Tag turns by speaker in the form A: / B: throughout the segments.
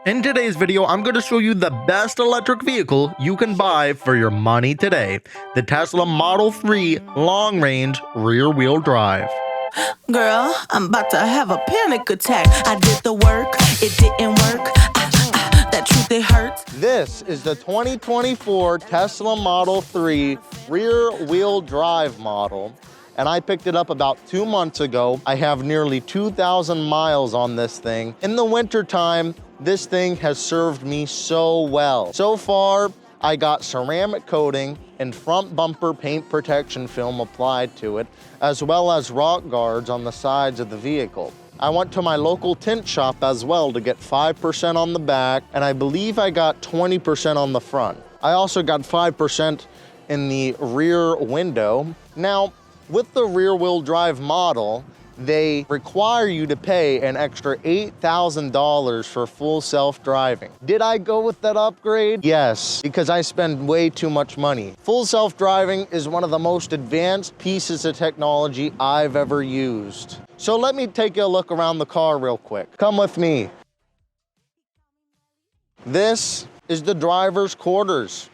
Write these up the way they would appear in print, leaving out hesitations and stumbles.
A: In today's video, I'm going to show you the best electric vehicle you can buy for your money today. The Tesla Model 3 Long Range Rear-Wheel Drive.
B: Girl, I'm about to have a panic attack. I did the work, it didn't work. That truth, it hurts.
A: This is the 2024 Tesla Model 3 Rear-Wheel Drive model. And I picked it up about 2 months ago. I have nearly 2,000 miles on this thing. In the wintertime, this thing has served me so well. So far, I got ceramic coating and front bumper paint protection film applied to it, as well as rock guards on the sides of the vehicle. I went to my local tint shop as well to get 5% on the back, and I believe I got 20% on the front. I also got 5% in the rear window. Now, with the rear-wheel drive model, they require you to pay an extra $8,000 for full self-driving. Did I go with that upgrade? Yes, because I spend way too much money. Full self-driving is one of the most advanced pieces of technology I've ever used. So let me take you a look around the car real quick. Come with me. This is the driver's quarters.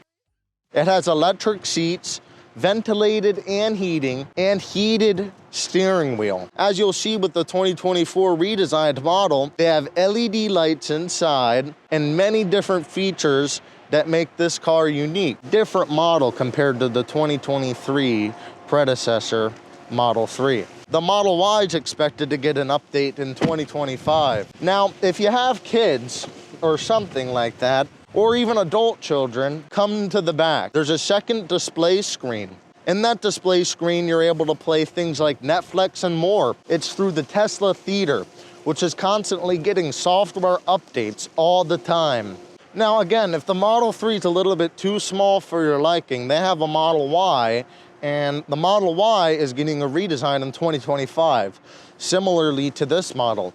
A: It has electric seats, ventilated and heated steering wheel. As you'll see with the 2024 redesigned model, they have LED lights inside and many different features that make this car unique. Different model compared to the 2023 predecessor Model 3. The Model Y is expected to get an update in 2025. Now, if you have kids or something like that, or even adult children, come to the back. There's a second display screen. In that display screen, you're able to play things like Netflix and more. It's through the Tesla Theater, which is constantly getting software updates all the time. Now again, if the Model 3 is a little bit too small for your liking, they have a Model Y, and the Model Y is getting a redesign in 2025, similarly to this model.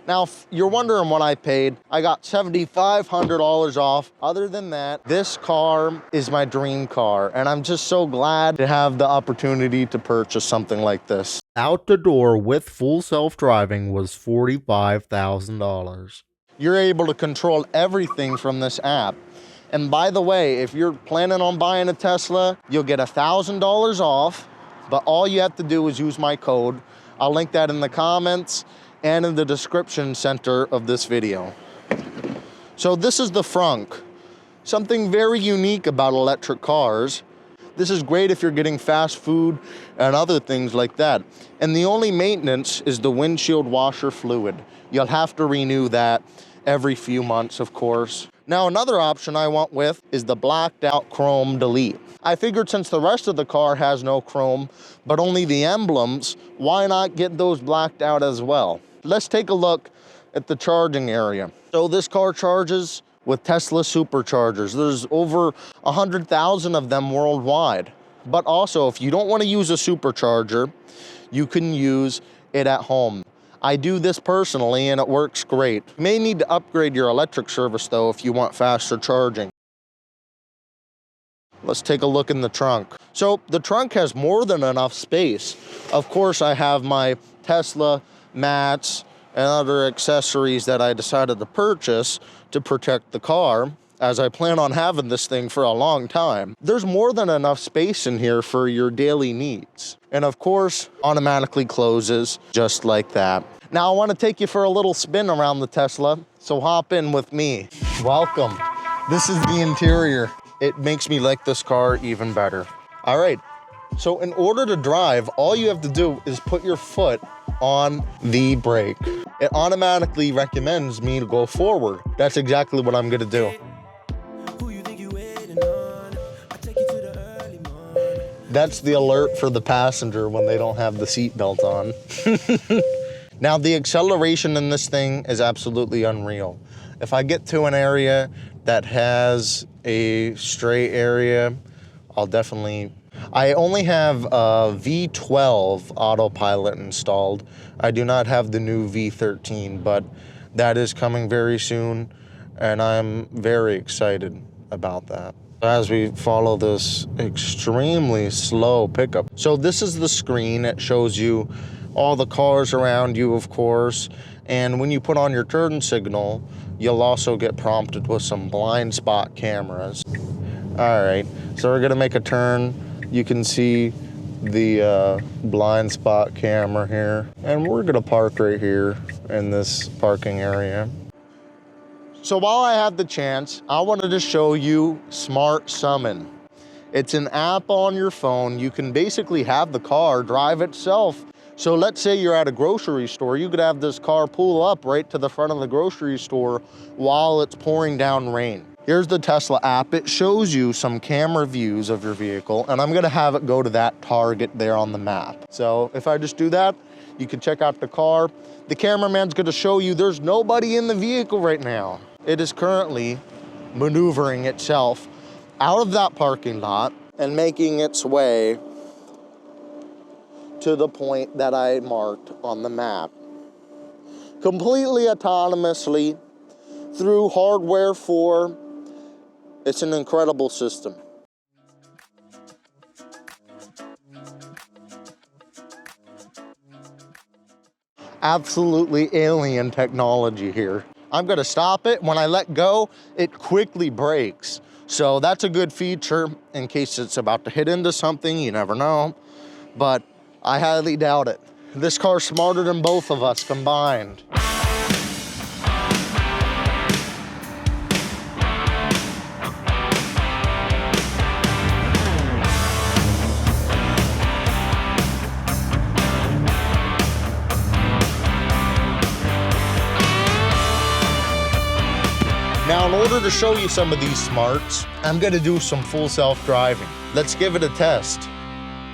A: Now, if you're wondering what I paid, I got $7,500 off. Other than that, this car is my dream car, and I'm just so glad to have the opportunity to purchase something like this. Out the door with full self-driving was $45,000. You're able to control everything from this app. And by the way, if you're planning on buying a Tesla, you'll get $1,000 off, but all you have to do is use my code. I'll link that in the comments and in the description center of this video. So this is the frunk. Something very unique about electric cars. This is great if you're getting fast food and other things like that. And the only maintenance is the windshield washer fluid. You'll have to renew that every few months, of course. Now, another option I went with is the blacked out chrome delete. I figured since the rest of the car has no chrome, but only the emblems, why not get those blacked out as well? Let's take a look at the charging area. So this car charges with Tesla superchargers. There's over 100,000 of them worldwide. But also, if you don't want to use a supercharger, you can use it at home. I do this personally and it works great. You may need to upgrade your electric service though if you want faster charging. Let's take a look in the trunk. So the trunk has more than enough space. Of course, I have my Tesla mats and other accessories that I decided to purchase to protect the car, as I plan on having this thing for a long time. There's more than enough space in here for your daily needs. And of course, automatically closes just like that. Now I want to take you for a little spin around the Tesla, so hop in with me. Welcome. This is the interior. It makes me like this car even better. All right, so in order to drive, all you have to do is put your foot on the brake. It automatically recommends me to go forward. That's exactly what I'm gonna do. That's the alert for the passenger when they don't have the seatbelt on. Now, the acceleration in this thing is absolutely unreal. If I get to an area that has a straight area, I'll definitely... I only have a V12 autopilot installed. I do not have the new V13, but that is coming very soon, and I'm very excited about that. As we follow this extremely slow pickup. So this is the screen. It shows you all the cars around you, of course, and when you put on your turn signal, You'll also get prompted with some blind spot cameras. All right, so we're gonna make a turn. You can see the blind spot camera here, and we're gonna park right here in this parking area. So while I have the chance, I wanted to show you Smart Summon. It's an app on your phone. You can basically have the car drive itself. So let's say you're at a grocery store, you could have this car pull up right to the front of the grocery store while it's pouring down rain. Here's the Tesla app. It shows you some camera views of your vehicle, and I'm gonna have it go to that target there on the map. So if I just do that, you can check out the car. The cameraman's gonna show you there's nobody in the vehicle right now. It is currently maneuvering itself out of that parking lot and making its way to the point that I marked on the map. Completely autonomously through hardware 4. It's an incredible system. Absolutely alien technology here. I'm gonna stop it. When I let go, it quickly brakes. So that's a good feature in case it's about to hit into something, you never know. But I highly doubt it. This car's smarter than both of us combined. Now, in order to show you some of these smarts, I'm gonna do some full self-driving. Let's give it a test.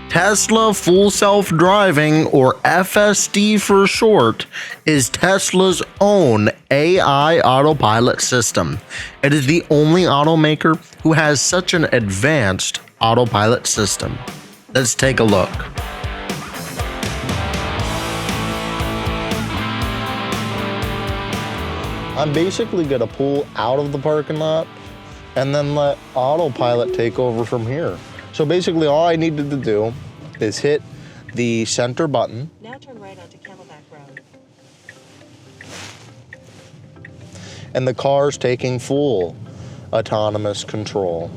A: Tesla Full Self-Driving, or FSD for short, is Tesla's own AI autopilot system. It is the only automaker who has such an advanced autopilot system. Let's take a look. I'm basically gonna pull out of the parking lot and then let autopilot take over from here. So basically all I needed to do is hit the center button.
C: Now turn right onto Camelback Road.
A: And the car's taking full autonomous control.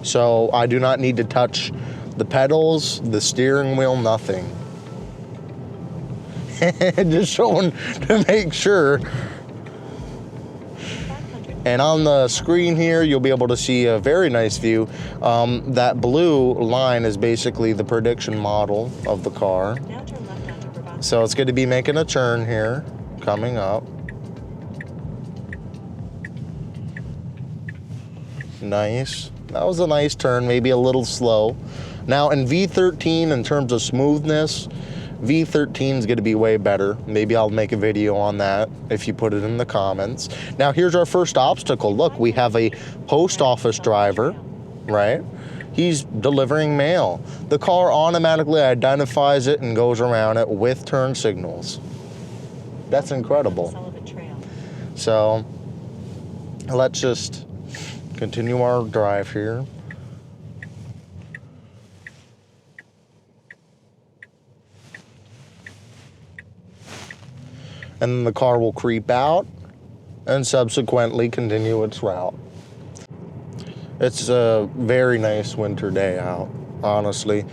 A: So I do not need to touch the pedals, the steering wheel, nothing. Just showing to make sure. And on the screen here, you'll be able to see a very nice view. That blue line is basically the prediction model of the car.
C: Now turn left onto Brabant.
A: So it's going to be making a turn here, coming up. Nice. That was a nice turn, maybe a little slow. Now in V13, in terms of smoothness, V13 is going to be way better. Maybe I'll make a video on that if you put it in the comments. Now here's our first obstacle. Look, we have a post office driver, right? He's delivering mail. The car automatically identifies it and goes around it with turn signals. That's incredible.
C: Sullivan Trail.
A: So let's just continue our drive here. And then the car will creep out and subsequently continue its route. It's a very nice winter day out, honestly.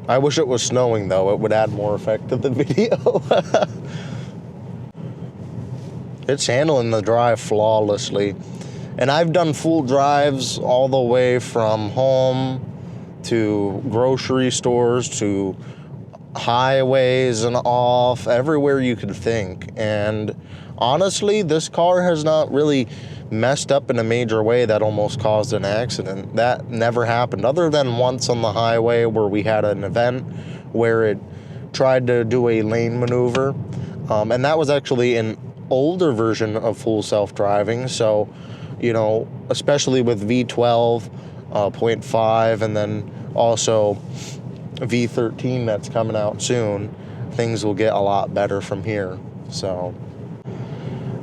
A: I wish it was snowing though, it would add more effect to the video. It's handling the drive flawlessly. And I've done full drives all the way from home to grocery stores to highways and off, everywhere you could think. And honestly, this car has not really messed up in a major way that almost caused an accident. That never happened, other than once on the highway where we had an event where it tried to do a lane maneuver. And that was actually an older version of full self-driving. So, you know, especially with V12, 0.5, and then also V13 that's coming out soon, things will get a lot better from here. So,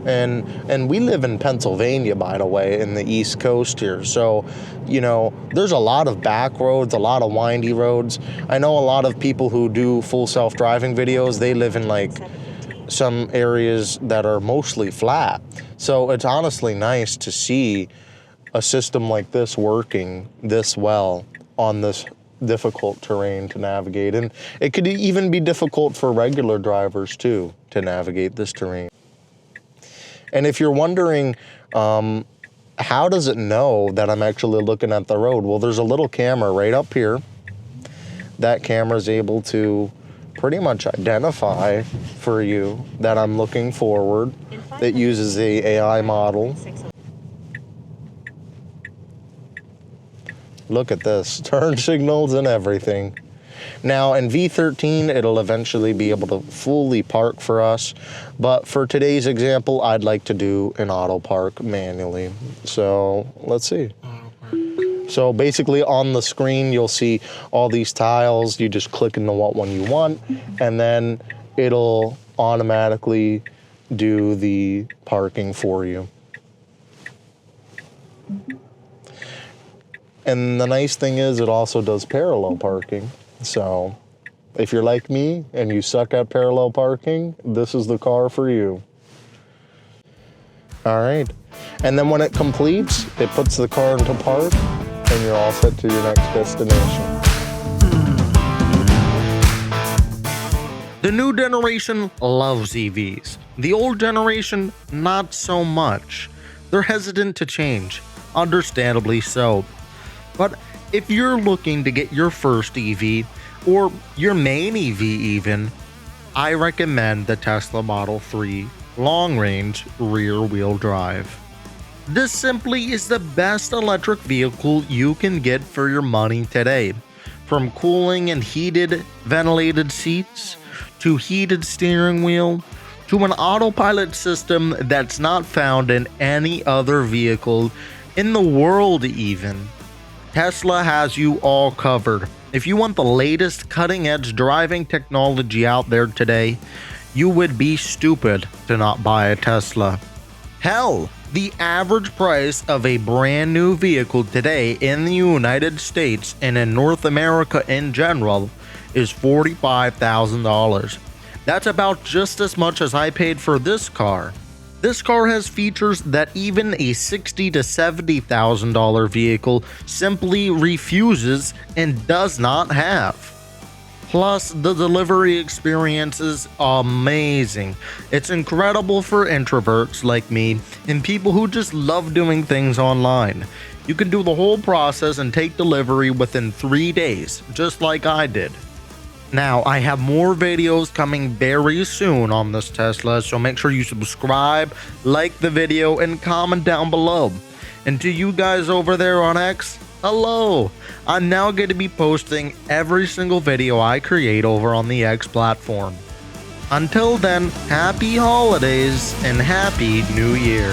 A: and we live in Pennsylvania, by the way, in the East Coast here. So, you know, there's a lot of back roads, a lot of windy roads. I know a lot of people who do full self-driving videos, they live in like some areas that are mostly flat. So it's honestly nice to see a system like this working this well on this difficult terrain to navigate. And it could even be difficult for regular drivers too to navigate this terrain. And if you're wondering, how does it know that I'm actually looking at the road? Well, there's a little camera right up here. That camera is able to pretty much identify for you that I'm looking forward. It uses the AI model. Look at this, turn signals and everything. Now in V13, it'll eventually be able to fully park for us. But for today's example, I'd like to do an auto park manually. So let's see. So basically on the screen, you'll see all these tiles. You just click into what one you want, and then it'll automatically do the parking for you. And the nice thing is it also does parallel parking. So if you're like me and you suck at parallel parking, this is the car for you. All right. And then when it completes, it puts the car into park and you're all set to your next destination.
D: The new generation loves EVs. The old generation, not so much. They're hesitant to change, understandably so. But if you're looking to get your first EV, or your main EV even, I recommend the Tesla Model 3 Long Range Rear-Wheel Drive. This simply is the best electric vehicle you can get for your money today. From cooling and heated, ventilated seats, to heated steering wheel, to an autopilot system that's not found in any other vehicle in the world even. Tesla has you all covered. If you want the latest cutting-edge driving technology out there today, you would be stupid to not buy a Tesla. Hell, the average price of a brand new vehicle today in the United States and in North America in general is $45,000. That's about just as much as I paid for this car. This car has features that even a $60,000 to $70,000 vehicle simply refuses and does not have. Plus, the delivery experience is amazing. It's incredible for introverts like me and people who just love doing things online. You can do the whole process and take delivery within 3 days, just like I did. Now, I have more videos coming very soon on this Tesla, so make sure you subscribe, like the video, and comment down below. And to you guys over there on X, hello! I'm now going to be posting every single video I create over on the X platform. Until then, happy holidays and happy new year.